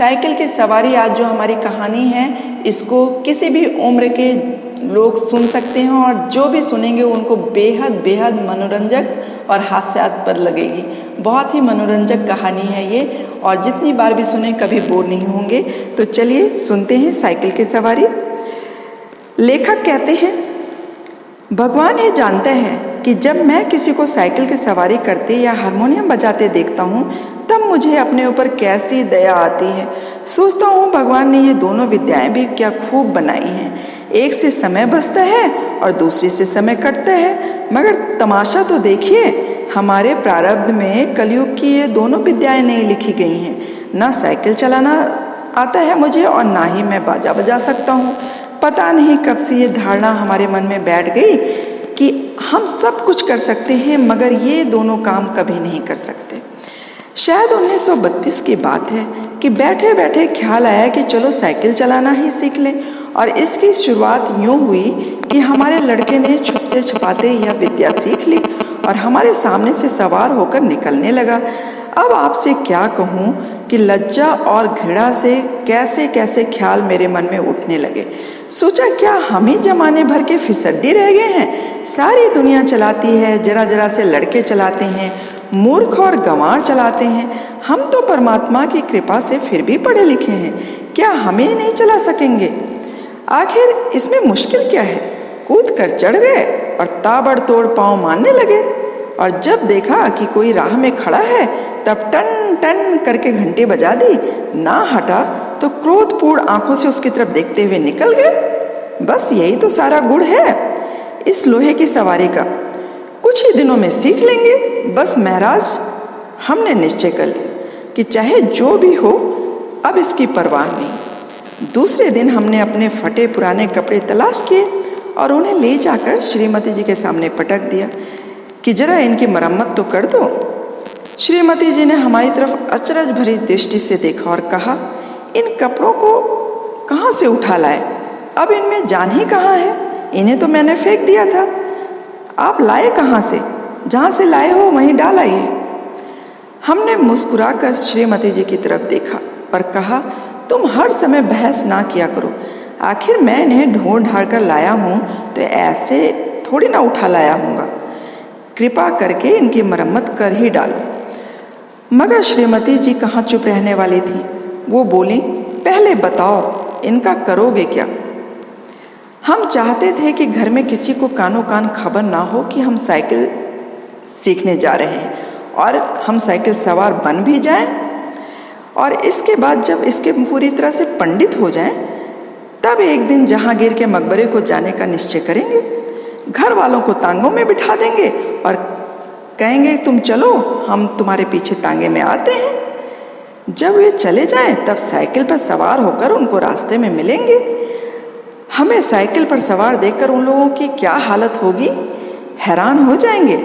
Cycle की सवारी आज जो हमारी कहानी है, इसको किसी भी उम्र के लोग सुन सकते हैं और जो भी सुनेंगे उनको बेहद बेहद मनोरंजक और हास्यास्पद लगेगी। बहुत ही मनोरंजक कहानी है ये और जितनी बार भी सुने कभी बोर नहीं होंगे। तो चलिए सुनते हैं साइकिल की सवारी। लेखक कहते हैं, भगवान ये जानते हैं कि जब मैं किसी को साइकिल की सवारी करते या हारमोनियम बजाते देखता हूँ तब मुझे अपने ऊपर कैसी दया आती है। सोचता हूँ भगवान ने ये दोनों विद्याएं भी क्या खूब बनाई हैं। एक से समय बचता है और दूसरी से समय कटता है, मगर तमाशा तो देखिए, हमारे प्रारब्ध में कलयुग की ये दोनों विद्याएं नहीं लिखी गई हैं। ना साइकिल चलाना आता है मुझे और ना ही मैं बाजा बजा सकता हूँ। पता नहीं कब से ये धारणा हमारे मन में बैठ गई कि हम सब कुछ कर सकते हैं मगर ये दोनों काम कभी नहीं कर सकते। शायद 1932 की बात है कि बैठे बैठे ख्याल आया कि चलो साइकिल चलाना ही सीख लें और इसकी शुरुआत यूँ हुई कि हमारे लड़के ने छुपते छुपाते यह विद्या सीख ली और हमारे सामने से सवार होकर निकलने लगा। अब आपसे क्या कहूँ कि लज्जा और घृणा से कैसे कैसे ख्याल मेरे मन में उठने लगे। सोचा क्या हम ही जमाने भर के फिसड्डी रह गए हैं। सारी दुनिया चलाती है, जरा जरा से लड़के चलाते हैं, मूर्ख और गंवार चलाते हैं। हम तो परमात्मा की कृपा से फिर भी पढ़े लिखे हैं, क्या हमें नहीं चला सकेंगे? आखिर इसमें मुश्किल क्या है? कूद कर चढ़ गए और ताबड़तोड़ पाँव मारने लगे और जब देखा कि कोई राह में खड़ा है तब टन टन करके घंटी बजा दी। ना हटा तो क्रोधपूर्ण आंखों से उसकी तरफ देखते हुए निकल गए। बस यही तो सारा गुण है इस लोहे की सवारी का। कुछ ही दिनों में सीख लेंगे। बस महाराज, हमने निश्चय कर लिया कि चाहे जो भी हो अब इसकी परवाह नहीं। दूसरे दिन हमने अपने फटे पुराने कपड़े तलाश किए और उन्हें ले जाकर श्रीमती जी के सामने पटक दिया कि जरा इनकी मरम्मत तो कर दो। श्रीमती जी ने हमारी तरफ अचरज भरी दृष्टि से देखा और कहा, इन कपड़ों को कहाँ से उठा लाए? अब इनमें जान ही कहाँ है? इन्हें तो मैंने फेंक दिया था। आप लाए कहाँ से? जहाँ से लाए हो वहीं डाल आइए। हमने मुस्कुराकर श्रीमती जी की तरफ देखा और कहा, तुम हर समय बहस ना किया करो। आखिर मैं इन्हें ढूंढ ढांढ कर लाया हूँ तो ऐसे थोड़ी ना उठा लाया हूँगा। कृपा करके इनकी मरम्मत कर ही डालो। मगर श्रीमती जी कहाँ चुप रहने वाली थी। वो बोली, पहले बताओ इनका करोगे क्या? हम चाहते थे कि घर में किसी को कानों कान खबर ना हो कि हम साइकिल सीखने जा रहे हैं और हम साइकिल सवार बन भी जाएं और इसके बाद जब इसके पूरी तरह से पंडित हो जाएं तब एक दिन जहांगीर के मकबरे को जाने का निश्चय करेंगे। घर वालों को तांगों में बिठा देंगे और कहेंगे, तुम चलो, हम तुम्हारे पीछे तांगे में आते हैं। जब वे चले जाएं तब साइकिल पर सवार होकर उनको रास्ते में मिलेंगे। हमें साइकिल पर सवार देखकर उन लोगों की क्या हालत होगी, हैरान हो जाएंगे।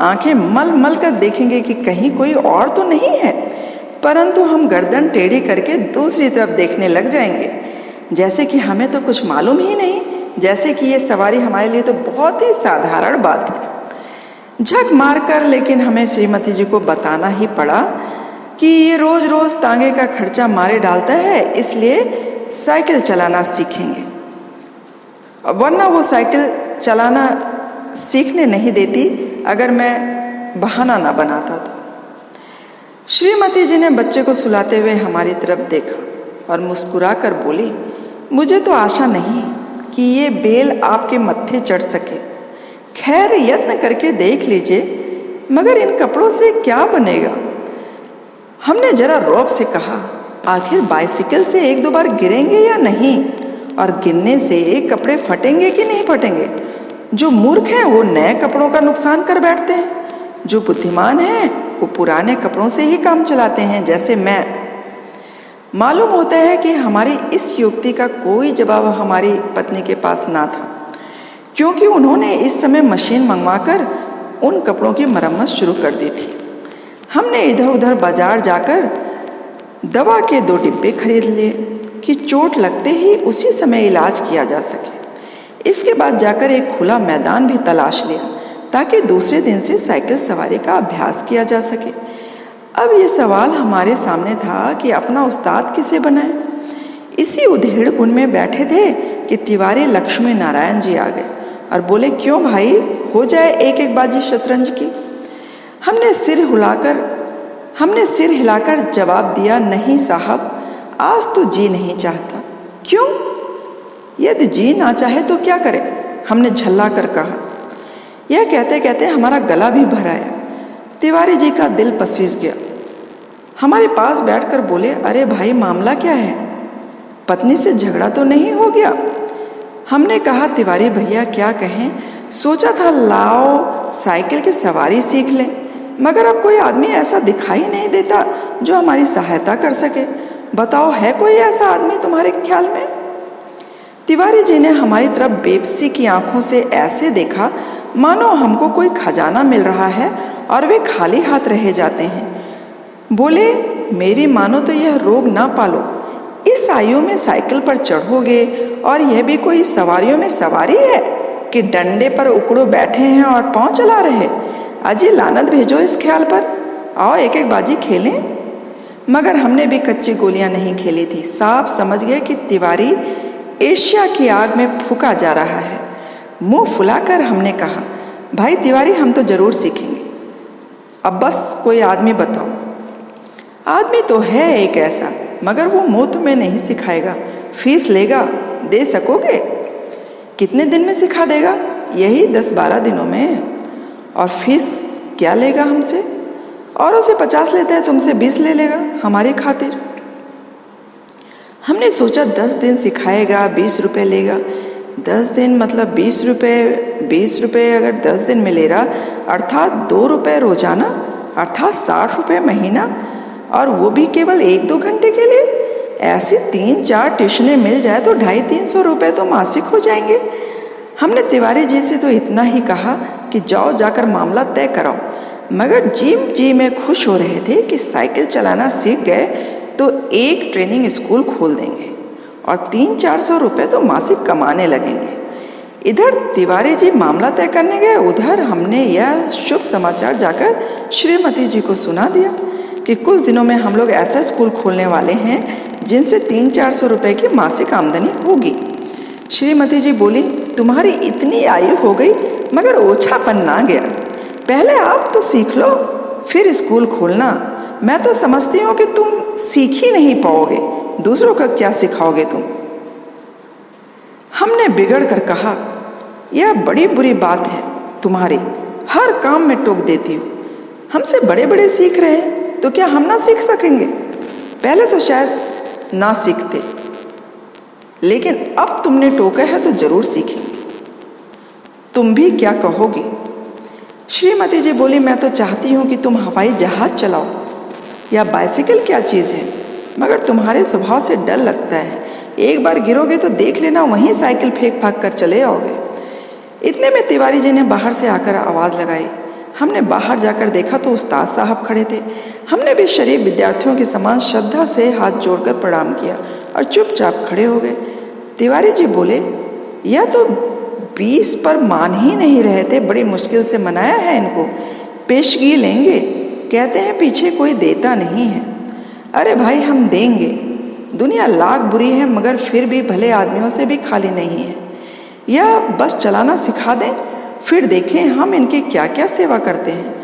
आंखें मल मल कर देखेंगे कि कहीं कोई और तो नहीं है, परंतु हम गर्दन टेढ़ी करके दूसरी तरफ देखने लग जाएंगे जैसे कि हमें तो कुछ मालूम ही नहीं, जैसे कि ये सवारी हमारे लिए तो बहुत ही साधारण बात है। झक मारकर लेकिन हमें श्रीमती जी को बताना ही पड़ा कि ये रोज रोज तांगे का खर्चा मारे डालता है, इसलिए साइकिल चलाना सीखेंगे, वरना वो साइकिल चलाना सीखने नहीं देती अगर मैं बहाना ना बनाता तो। श्रीमती जी ने बच्चे को सुलाते हुए हमारी तरफ देखा और मुस्कुराकर बोली, मुझे तो आशा नहीं कि ये बेल आपके मत्थे चढ़ सके। खैर यत्न करके देख लीजिए, मगर इन कपड़ों से क्या बनेगा? हमने जरा रौब से कहा, आखिर बाइसिकल से एक दो बार गिरेंगे या नहीं, और गिरने से कपड़े फटेंगे कि नहीं फटेंगे? जो मूर्ख हैं वो नए कपड़ों का नुकसान कर बैठते हैं, जो बुद्धिमान हैं वो पुराने कपड़ों से ही काम चलाते हैं, जैसे मैं। मालूम होता है कि हमारी इस युक्ति का कोई जवाब हमारी पत्नी के पास ना था, क्योंकि उन्होंने इस समय मशीन मंगवाकर उन कपड़ों की मरम्मत शुरू कर दी थी। हमने इधर उधर बाजार जाकर दवा के 2 डिब्बे खरीद लिए कि चोट लगते ही उसी समय इलाज किया जा सके। इसके बाद जाकर एक खुला मैदान भी तलाश लिया ताकि दूसरे दिन से साइकिल सवारी का अभ्यास किया जा सके। अब ये सवाल हमारे सामने था कि अपना उस्ताद किसे बनाए। इसी उधेड़पुन में बैठे थे कि तिवारी लक्ष्मी नारायण जी आ गए और बोले, क्यों भाई, हो जाए एक एक बाजी शतरंज की। हमने सिर हिलाकर जवाब दिया, नहीं साहब, आज तो जी नहीं चाहता। क्यों? यदि जी ना चाहे तो क्या करें, हमने झल्ला कर कहा। यह कहते कहते हमारा गला भी भर आया। तिवारी जी का दिल पसीज गया। हमारे पास बैठकर बोले, अरे भाई, मामला क्या है? पत्नी से झगड़ा तो नहीं हो गया? हमने कहा, तिवारी भैया क्या कहें, सोचा था लाओ साइकिल की सवारी सीख लें, मगर अब कोई आदमी ऐसा दिखाई नहीं देता जो हमारी सहायता कर सके। बताओ, है कोई ऐसा आदमी तुम्हारे ख्याल में? तिवारी जी ने हमारी तरफ बेबसी की आंखों से ऐसे देखा मानो हमको कोई खजाना मिल रहा है और वे खाली हाथ रह जाते हैं। बोले, मेरी मानो तो यह रोग ना पालो, इस आयु में साइकिल पर चढ़ोगे और यह भी कोई सवारियों में सवारी है कि डंडे पर उकड़ो बैठे हैं और पाँव चला रहे। अजी लानत भेजो इस ख्याल पर, आओ एक एक बाजी खेलें। मगर हमने भी कच्ची गोलियां नहीं खेली थी। साफ समझ गए कि तिवारी एशिया की आग में फूका जा रहा है। मुंह फुलाकर हमने कहा, भाई तिवारी, हम तो जरूर सीखेंगे, अब बस कोई आदमी बताओ। आदमी तो है एक ऐसा, मगर वो मुफ्त में नहीं सिखाएगा, फीस लेगा, दे सकोगे? कितने दिन में सिखा देगा? यही 10-12 दिनों में। और फीस क्या लेगा हमसे? औरों से 50 लेता है, तुमसे 20 ले लेगा हमारी खातिर। हमने सोचा 10 दिन सिखाएगा, 20 रुपये लेगा। 10 दिन मतलब 20 रुपये। 20 रुपये अगर 10 दिन में ले रहा, अर्थात 2 रुपये रोजाना, अर्थात 60 रुपये महीना, और वो भी केवल 1-2 घंटे के लिए। ऐसी 3-4 ट्यूशनें मिल जाए तो 250-300 रुपये तो मासिक हो जाएंगे। हमने तिवारी जी से तो इतना ही कहा कि जाओ जाकर मामला तय कराओ, मगर जी में खुश हो रहे थे कि साइकिल चलाना सीख गए तो एक ट्रेनिंग स्कूल खोल देंगे और 300-400 रुपये तो मासिक कमाने लगेंगे। इधर तिवारी जी मामला तय करने गए, उधर हमने यह शुभ समाचार जाकर श्रीमती जी को सुना दिया कि कुछ दिनों में हम लोग ऐसा स्कूल खोलने वाले हैं जिनसे 300-400 रुपये की मासिक आमदनी होगी। श्रीमती जी बोली, तुम्हारी इतनी आयु हो गई मगर ओछापन ना गया, पहले आप तो सीख लो फिर स्कूल खोलना। मैं तो समझती हूँ कि तुम सीख ही नहीं पाओगे, दूसरों का क्या सिखाओगे तुम। हमने बिगड़ कर कहा, यह बड़ी बुरी बात है तुम्हारी, हर काम में टोक देती हो। हमसे बड़े बड़े सीख रहे हैं तो क्या हम ना सीख सकेंगे? पहले तो शायद ना सीखते, लेकिन अब तुमने टोका है तो जरूर सीखेंगे। तुम भी क्या कहोगी? श्रीमती जी बोली, मैं तो चाहती हूँ कि तुम हवाई जहाज चलाओ या बाइसिकल, क्या चीज़ है, मगर तुम्हारे स्वभाव से डर लगता है। एक बार गिरोगे तो देख लेना, वहीं साइकिल फेंक फाक कर चले आओगे। इतने में तिवारी जी ने बाहर से आकर आवाज़ लगाई। हमने बाहर जाकर देखा तो उस्ताद साहब खड़े थे। हमने भी शरीफ विद्यार्थियों के समान श्रद्धा से हाथ जोड़कर प्रणाम किया और चुपचाप खड़े हो गए। तिवारी जी बोले, यह तो 20 पर मान ही नहीं रहे थे, बड़ी मुश्किल से मनाया है इनको, पेशगी लेंगे, कहते हैं पीछे कोई देता नहीं है। अरे भाई, हम देंगे, दुनिया लाख बुरी है मगर फिर भी भले आदमियों से भी खाली नहीं है। यह बस चलाना सिखा दें, फिर देखें हम इनकी क्या क्या सेवा करते हैं।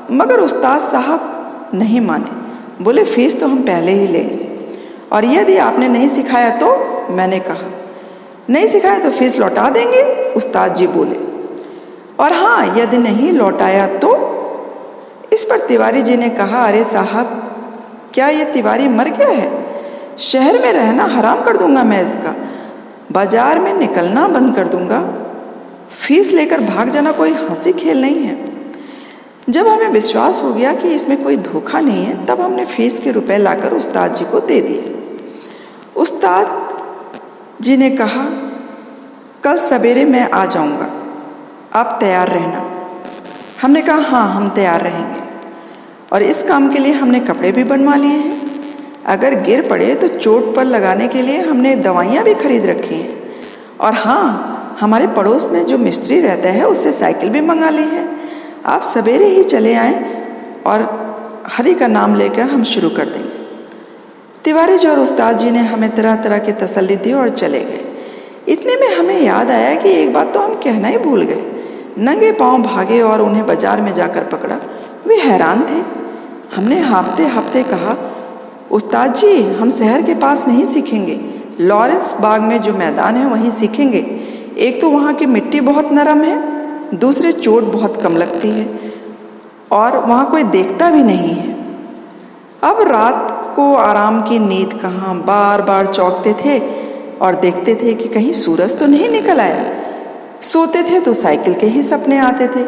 मगर उस्ताद साहब नहीं माने, बोले फीस तो हम पहले ही लेंगे, और यदि आपने नहीं सिखाया तो? मैंने कहा, नहीं सिखाया तो फीस लौटा देंगे, उस्ताद जी बोले। और हाँ, यदि नहीं लौटाया तो? इस पर तिवारी जी ने कहा, अरे साहब, क्या ये तिवारी मर गया है? शहर में रहना हराम कर दूंगा मैं इसका, बाजार में निकलना बंद कर दूंगा। फीस लेकर भाग जाना कोई हंसी खेल नहीं है। जब हमें विश्वास हो गया कि इसमें कोई धोखा नहीं है, तब हमने फीस के रुपए लाकर उस्ताद जी को दे दिए। उस्ताद जी ने कहा, कल सवेरे मैं आ जाऊंगा, आप तैयार रहना। हमने कहा, हाँ, हम तैयार रहेंगे। और इस काम के लिए हमने कपड़े भी बनवा लिए हैं। अगर गिर पड़े तो चोट पर लगाने के लिए हमने दवाइयाँ भी खरीद रखी हैं। और हाँ, हमारे पड़ोस में जो मिस्त्री रहता है उससे साइकिल भी मंगा ली है। आप सवेरे ही चले आएँ, और हरि का नाम लेकर हम शुरू कर देंगे। तिवारी जी और उस्ताद जी ने हमें तरह तरह की तसल्ली दी और चले गए। इतने में हमें याद आया कि एक बात तो हम कहना ही भूल गए। नंगे पांव भागे और उन्हें बाजार में जाकर पकड़ा। वे हैरान थे। हमने हाँफते हाँफते कहा, उस्ताद जी हम शहर के पास नहीं सीखेंगे, लॉरेंस बाग में जो मैदान है वहीं सीखेंगे। एक तो वहाँ की मिट्टी बहुत नरम है, दूसरे चोट बहुत कम लगती है और वहाँ कोई देखता भी नहीं है। अब रात को आराम की नींद कहाँ, बार बार चौंकते थे और देखते थे कि कहीं सूरज तो नहीं निकल आया। सोते थे तो साइकिल के ही सपने आते थे।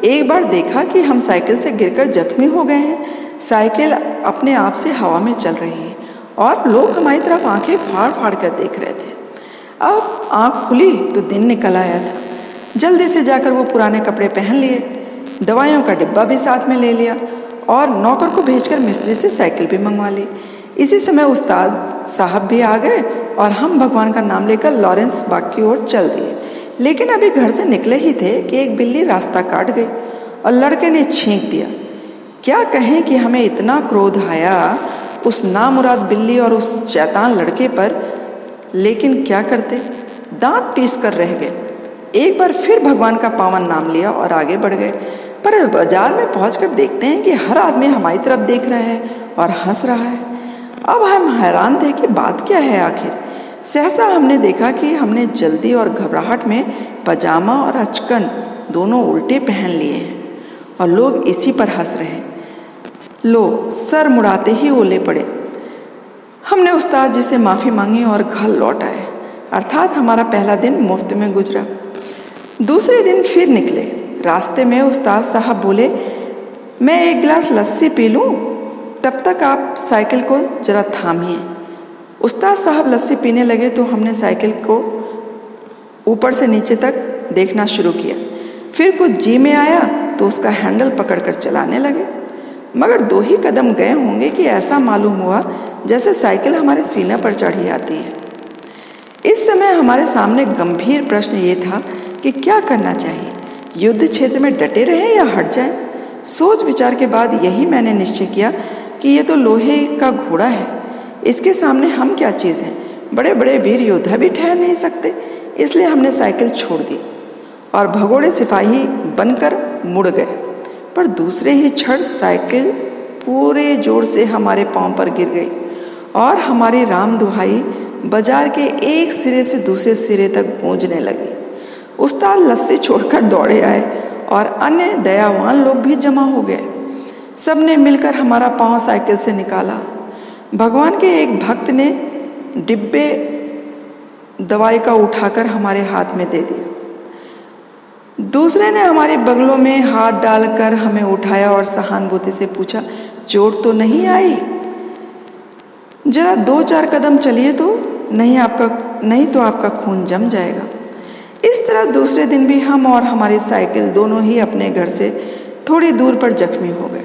एक बार देखा कि हम साइकिल से गिरकर जख्मी हो गए हैं। साइकिल अपने आप से हवा में चल रही है और लोग हमारी तरफ आंखें फाड़ फाड़ कर देख रहे थे। अब आँख खुली तो दिन निकल आया था। जल्दी से जाकर वो पुराने कपड़े पहन लिए, दवाइयों का डिब्बा भी साथ में ले लिया और नौकर को भेजकर मिस्त्री से साइकिल भी मंगवा ली। इसी समय उस्ताद साहब भी आ गए और हम भगवान का नाम लेकर लॉरेंस बाग की ओर चल दिए। लेकिन अभी घर से निकले ही थे कि एक बिल्ली रास्ता काट गई और लड़के ने छींक दिया। क्या कहें कि हमें इतना क्रोध आया उस नामुराद बिल्ली और उस शैतान लड़के पर, लेकिन क्या करते, दांत पीस कर रह गए। एक बार फिर भगवान का पावन नाम लिया और आगे बढ़ गए। पर बाजार में पहुंचकर देखते हैं कि हर आदमी हमारी तरफ देख रहा है और हंस रहा है। अब हम हैरान थे कि बात क्या है आखिर। सहसा हमने देखा कि हमने जल्दी और घबराहट में पजामा और अचकन दोनों उल्टे पहन लिए हैं और लोग इसी पर हंस रहे हैं। लो, सर मुड़ाते ही ओले पड़े। हमने उस्ताद जी से माफ़ी मांगी और घर लौट आए। अर्थात हमारा पहला दिन मुफ्त में गुजरा। दूसरे दिन फिर निकले। रास्ते में उस्ताद साहब बोले, मैं एक गिलास लस्सी पी लूँ, तब तक आप साइकिल को जरा थामिए। उस्ताद साहब लस्सी पीने लगे तो हमने साइकिल को ऊपर से नीचे तक देखना शुरू किया। फिर कुछ जी में आया तो उसका हैंडल पकड़कर चलाने लगे। मगर 2 ही कदम गए होंगे कि ऐसा मालूम हुआ जैसे साइकिल हमारे सीने पर चढ़ी आती है। इस समय हमारे सामने गंभीर प्रश्न ये था कि क्या करना चाहिए, युद्ध क्षेत्र में डटे रहें या हट जाएं। सोच विचार के बाद यही मैंने निश्चय किया कि ये तो लोहे का घोड़ा है, इसके सामने हम क्या चीज़ हैं। बड़े बड़े वीर योद्धा भी ठहर नहीं सकते। इसलिए हमने साइकिल छोड़ दी और भगोड़े सिपाही बनकर मुड़ गए। पर दूसरे ही क्षण साइकिल पूरे जोर से हमारे पांव पर गिर गई और हमारी राम दुहाई बाजार के एक सिरे से दूसरे सिरे तक गूंजने लगी। उस्ताद लस्सी छोड़कर दौड़े आए और अन्य दयावान लोग भी जमा हो गए। सबने मिलकर हमारा पांव साइकिल से निकाला। भगवान के एक भक्त ने डिब्बे दवाई का उठाकर हमारे हाथ में दे दिया। दूसरे ने हमारे बगलों में हाथ डालकर हमें उठाया और सहानुभूति से पूछा, चोट तो नहीं आई? जरा 2-4 कदम चलिए तो नहीं तो आपका खून जम जाएगा। इस तरह दूसरे दिन भी हम और हमारी साइकिल दोनों ही अपने घर से थोड़ी दूर पर जख्मी हो गए।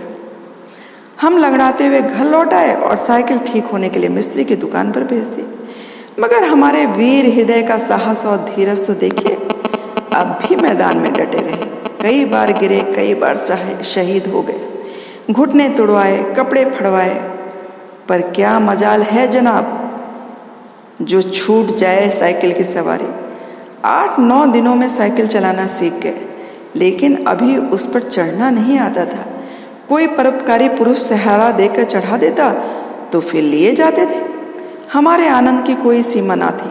हम लंगड़ाते हुए घर लौट आए और साइकिल ठीक होने के लिए मिस्त्री की दुकान पर भेज दी। मगर हमारे वीर हृदय का साहस और धीरज तो देखिए, अब भी मैदान में डटे रहे। कई बार गिरे, कई बार शहीद हो गए, घुटने तुड़वाए, कपड़े फड़वाए। पर क्या मजाल है जनाब जो छूट जाए साइकिल की सवारी। 8-9 दिनों में साइकिल चलाना सीख गए, लेकिन अभी उस पर चढ़ना नहीं आता था। कोई परोपकारी पुरुष सहारा देकर चढ़ा देता तो फिर लिए जाते थे। हमारे आनंद की कोई सीमा ना थी।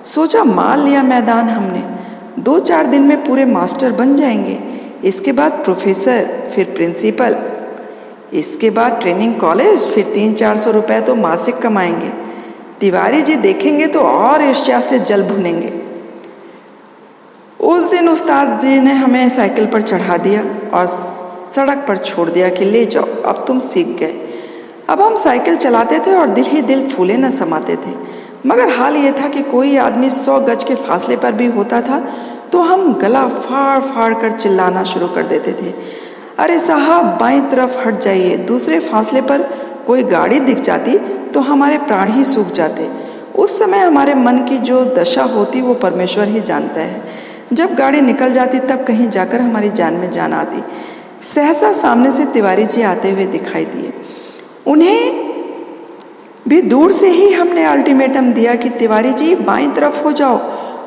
सोचा मान लिया मैदान हमने, 2-4 दिन में पूरे मास्टर बन जाएंगे। इसके बाद प्रोफेसर, फिर प्रिंसिपल, इसके बाद ट्रेनिंग कॉलेज, फिर 300-400 रुपये तो मासिक कमाएंगे। तिवारी जी देखेंगे तो और ईर्ष्या से जल भुनेंगे। उस दिन उस्ताद जी ने हमें साइकिल पर चढ़ा दिया और सड़क पर छोड़ दिया कि ले जाओ, अब तुम सीख गए। अब हम साइकिल चलाते थे और दिल ही दिल फूले न समाते थे। मगर हाल ये था कि कोई आदमी 100 गज के फासले पर भी होता था तो हम गला फाड़ फाड़ कर चिल्लाना शुरू कर देते थे, अरे साहब बाईं तरफ हट जाइए। दूसरे फासले पर कोई गाड़ी दिख जाती तो हमारे प्राण ही सूख जाते। उस समय हमारे मन की जो दशा होती वो परमेश्वर ही जानता है। जब गाड़ी निकल जाती तब कहीं जाकर हमारी जान में जान आती। सहसा सामने से तिवारी जी आते हुए दिखाई दिए। उन्हें भी दूर से ही हमने अल्टीमेटम दिया कि तिवारी जी बाईं तरफ हो जाओ,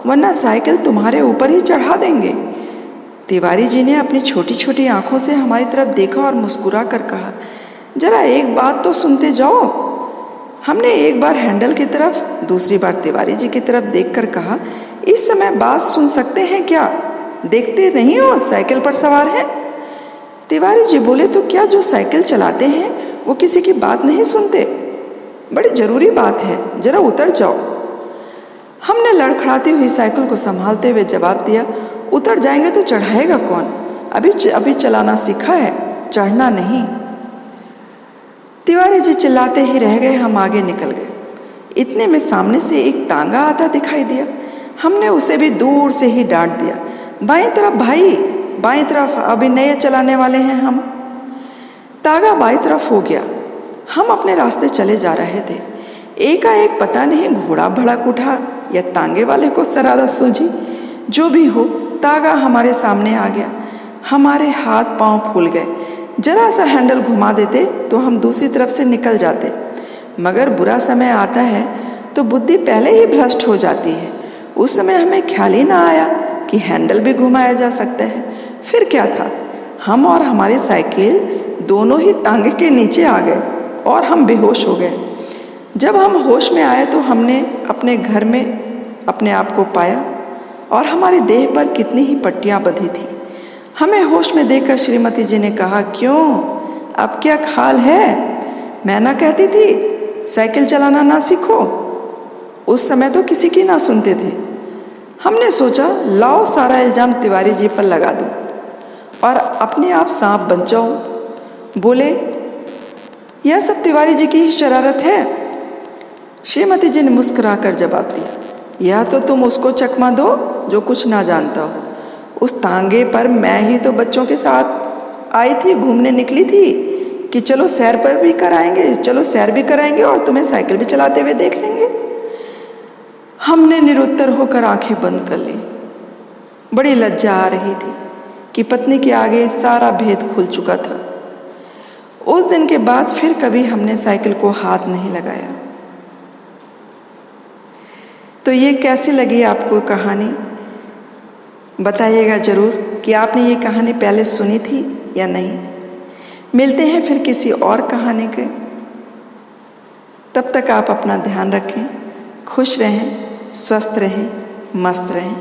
वरना साइकिल तुम्हारे ऊपर ही चढ़ा देंगे। तिवारी जी ने अपनी छोटी छोटी आंखों से हमारी तरफ देखा और मुस्कुरा कर कहा, जरा एक बात तो सुनते जाओ। हमने एक बार हैंडल की तरफ, दूसरी बार तिवारी जी की तरफ देखकर कहा, इस समय बात सुन सकते हैं क्या? देखते नहीं हो साइकिल पर सवार हैं? तिवारी जी बोले, तो क्या जो साइकिल चलाते हैं वो किसी की बात नहीं सुनते? बड़ी जरूरी बात है, जरा उतर जाओ। हमने लड़खड़ाती हुई साइकिल को संभालते हुए जवाब दिया, उतर जाएंगे तो चढ़ाएगा कौन? अभी चलाना सीखा है, चढ़ना नहीं। तिवारी जी चिल्लाते ही रह गए। हम आगे निकल गए। इतने में सामने से एक तांगा आता दिखाई दिया। हमने उसे भी दूर से ही डांट दिया, बाईं तरफ भाई, बाईं तरफ, अभी नए चलाने वाले हैं हम। तांगा बाईं तरफ हो गया। हम अपने रास्ते चले जा रहे थे। एकाएक पता नहीं घोड़ा भड़क उठा या तांगे वाले को शरारत सूझी, जो भी हो तांगा हमारे सामने आ गया। हमारे हाथ पांव फूल गए। जरा सा हैंडल घुमा देते तो हम दूसरी तरफ से निकल जाते, मगर बुरा समय आता है तो बुद्धि पहले ही भ्रष्ट हो जाती है। उस समय हमें ख्याल ही ना आया कि हैंडल भी घुमाया जा सकता है। फिर क्या था, हम और हमारी साइकिल दोनों ही तांगे के नीचे आ गए और हम बेहोश हो गए। जब हम होश में आए तो हमने अपने घर में अपने आप को पाया और हमारी देह पर कितनी ही पट्टियां बंधी थी। हमें होश में देखकर श्रीमती जी ने कहा, क्यों, अब क्या ख्याल है? मैं ना कहती थी साइकिल चलाना ना सीखो? उस समय तो किसी की ना सुनते थे। हमने सोचा लाओ सारा इल्जाम तिवारी जी पर लगा दो और अपने आप सांप बन जाओ। बोले, यह सब तिवारी जी की ही शरारत है। श्रीमती जी ने मुस्कुराकर जवाब दिया, यह तो तुम उसको चकमा दो जो कुछ ना जानता हो। उस तांगे पर मैं ही तो बच्चों के साथ आई थी, घूमने निकली थी कि चलो सैर पर भी कराएंगे, चलो सैर भी कराएंगे और तुम्हें साइकिल भी चलाते हुए देख लेंगे। हमने निरुत्तर होकर आंखें बंद कर ली। बड़ी लज्जा आ रही थी कि पत्नी के आगे सारा भेद खुल चुका था। उस दिन के बाद फिर कभी हमने साइकिल को हाथ नहीं लगाया। तो ये कैसी लगी आपको कहानी? बताइएगा ज़रूर कि आपने ये कहानी पहले सुनी थी या नहीं। मिलते हैं फिर किसी और कहानी के। तब तक आप अपना ध्यान रखें, खुश रहें, स्वस्थ रहें, मस्त रहें।